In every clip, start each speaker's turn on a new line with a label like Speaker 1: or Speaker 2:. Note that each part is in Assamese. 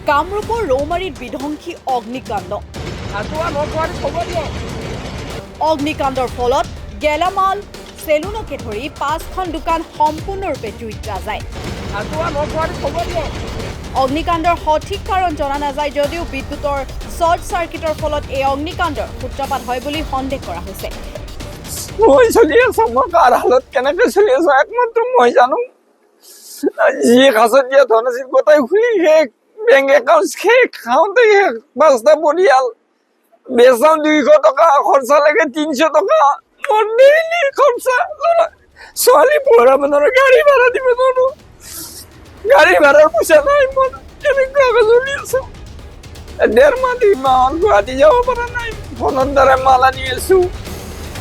Speaker 1: কামৰূপৰ ৰৌমাৰীত বিধ্বংসী অগ্নিকাণ্ড। অগ্নিকাণ্ডৰ ফলত গেলামাল চেলুনকে ধৰি 5খন দোকান সম্পূৰ্ণৰূপে জুইত যায়। অগ্নিকাণ্ডৰ সঠিক কাৰণ জনা নাযায় যদিও বিদ্যুতৰ শ্বৰ্ট চাৰ্কিটৰ ফলত এই অগ্নিকাণ্ডৰ সূত্ৰপাত হয় বুলি সন্দেহ কৰা হৈছে।
Speaker 2: মই চলি আছো, মই কাৰ হালত কেনেকে চলি আছো একমাত্ৰ মই জানো। যি কাছত দিয়া ধন আছিল গোটাই খুলি শেষ, বেংক একাউণ্ট শেষ, খাওঁতে শেষ। 5টা পৰিয়াল, বেচাও 200 টকা, খৰচা লাগে 300 টকা। মোৰ ডেইলি খৰচা, ছোৱালী পঢ়া মানুহৰ গাড়ী ভাড়া দিব নোৱাৰো, গাড়ী ভাড়াৰ পইচা নাই। মোৰ কেনেকুৱাকে চলি আছো। 1.5 মাহ 2 মাহ গুৱাহাটী যাব পৰা নাই, ফোনৰ দ্বাৰা মাল আনি আছো।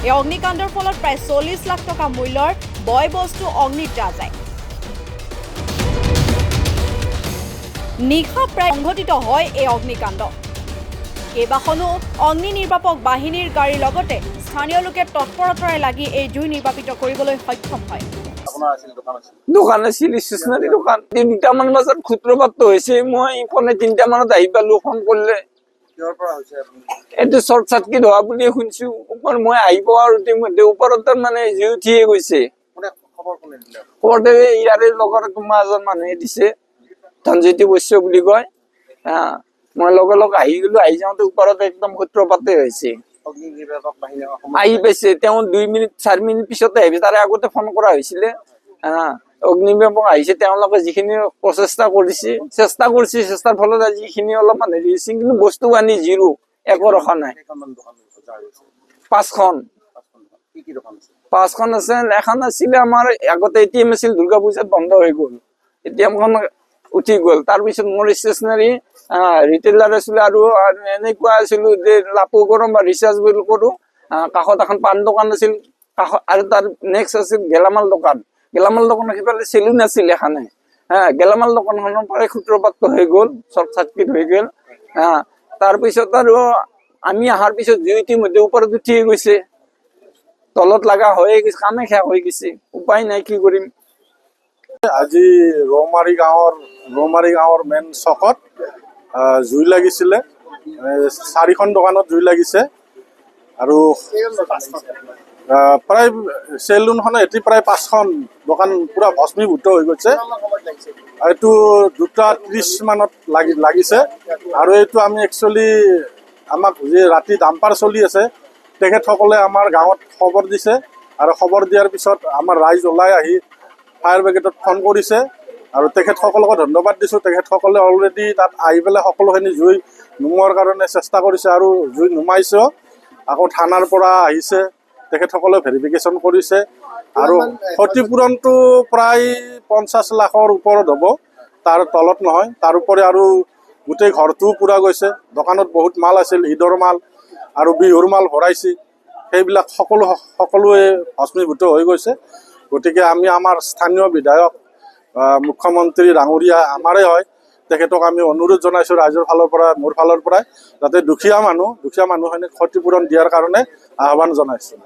Speaker 1: এই অগ্নিকাণ্ডৰ ফলত প্ৰায় 40 লাখ টকা মূল্যৰ বয় বস্তু অগ্নিত যায়। নিশা প্ৰায় সংঘটিত হয় এই অগ্নিকাণ্ড। কেইবাখনো অগ্নি নিৰ্বাপক বাহিনীৰ গাড়ীৰ লগতে স্থানীয় লোকে তৎপৰতাৰে লাগি এই জুই নিৰ্বাপিত কৰিবলৈ সক্ষম হয়।
Speaker 2: দোকান আছিল, ষ্টেচনাৰী দোকান। 3টামান বজাত সূত্ৰপাত হৈছে। মই ইফালে 3টা মানত আহি পালো, ফোন কৰিলে। এইটো শ্বৰ্ট চাৰ্কিট হোৱা বুলি শুনিছো। মই আহি পোৱাৰ ইতিমধ্যে ওপৰত মানে জুই উঠিয়ে গৈছে। খবৰটো ইয়াৰে লগৰ কোনোবা এজন মানুহে দিছে, ধনজ্যোতি বৈশ্য বুলি কয়। মই লগে লগে আহি গলো। আহি যাওঁতে ওপৰত একদম সূত্ৰপাতে হৈছে। আহি পাইছে, তেওঁ 2 মিনিট 4 মিনিট পিছতে আহিছে। তাৰে আগতে ফোন কৰা হৈছিলে। অগ্নি বিভাগ আহিছে, তেওঁলোকে যিখিনি চেষ্টাৰ কৰিছে, চেষ্টাৰ ফলত যিখিনি অলপমান হেৰি হৈছে, কিন্তু বস্তু আনি জিৰো, একো ৰখা নাই। 5খন আছে। এখন আছিলে আমাৰ আগতে ATM আছিল, দুৰ্গা পূজাত বন্ধ হৈ গ'ল। ATMখন উঠি গ'ল। তাৰপিছত মোৰ ষ্টেচনাৰী ৰিটেইলাৰ আছিলে আৰু এনেকুৱা আছিলো যে লাপু কৰো বা ৰিচাৰ্জ বিল কৰো। কাষত এখন পাণ দোকান আছিল, আৰু তাৰ নেক্সট আছিল গেলামাল দোকান। গেলামাল দোকানৰ সিফালে চেলুন আছিল এখানে। গেলামাল দোকানখনৰ পৰাই সূত্ৰপাত হৈ গ'ল, শ্বৰ্ট চাৰ্কিট হৈ গ'ল। তাৰপিছত আৰু আমি অহাৰ পিছত জুই ইতিমধ্যে ওপৰত উঠিয়ে গৈছে, তলত লগা হৈ গৈছে, কামে শেষ হৈ গৈছে। উপায় নাই, কি কৰিম।
Speaker 3: আজি ৰৌমাৰী গাঁৱৰ মেইন চকত জুই লাগিছিলে। 4খন দোকানত জুই লাগিছে আৰু প্ৰায় চেলুনখনে এটি প্ৰায় 5খন দোকান পুৰা ভস্মীভূত হৈ গৈছে। এইটো 2:30 মানত লাগিছে। আৰু এইটো আমি একচুৱেলি আমাক যে ৰাতি ডাম্পাৰ চলি আছে, তেখেতসকলে আমাৰ গাঁৱত খবৰ দিছে, আৰু খবৰ দিয়াৰ পিছত আমাৰ ৰাইজ ওলাই আহি ফায়াৰ ব্ৰিগেডত ফোন কৰিছে, আৰু তেখেতসকলকো ধন্যবাদ দিছোঁ। তেখেতসকলে অলৰেডি তাত আহি পেলাই সকলোখিনি জুই নুমোৱাৰ কাৰণে চেষ্টা কৰিছে আৰু জুই নুমাইছেও। আকৌ থানাৰ পৰা আহিছে, তেখেতসকলে ভেৰিফিকেশ্যন কৰিছে, আৰু ক্ষতিপূৰণটো প্ৰায় 50 লাখৰ ওপৰত হ'ব, তাৰ তলত নহয়। তাৰোপৰি আৰু গোটেই ঘৰটোও পুৰা গৈছে। দোকানত বহুত মাল আছিল, ঈদৰ মাল আৰু বিহুৰ মাল ভৰাইছে, সেইবিলাক সকলোৱে ভস্মীভূত হৈ গৈছে। গতিকে আমি আমাৰ স্থানীয় বিধায়ক মুখ্যমন্ত্ৰী ডাঙৰীয়া আমাৰে হয়, তেখেতক আমি অনুৰোধ জনাইছোঁ ৰাইজৰ ফালৰ পৰা, মোৰ ফালৰ পৰাই, যাতে দুখীয়া মানুহখিনিক ক্ষতিপূৰণ দিয়াৰ কাৰণে আহ্বান জনাইছোঁ।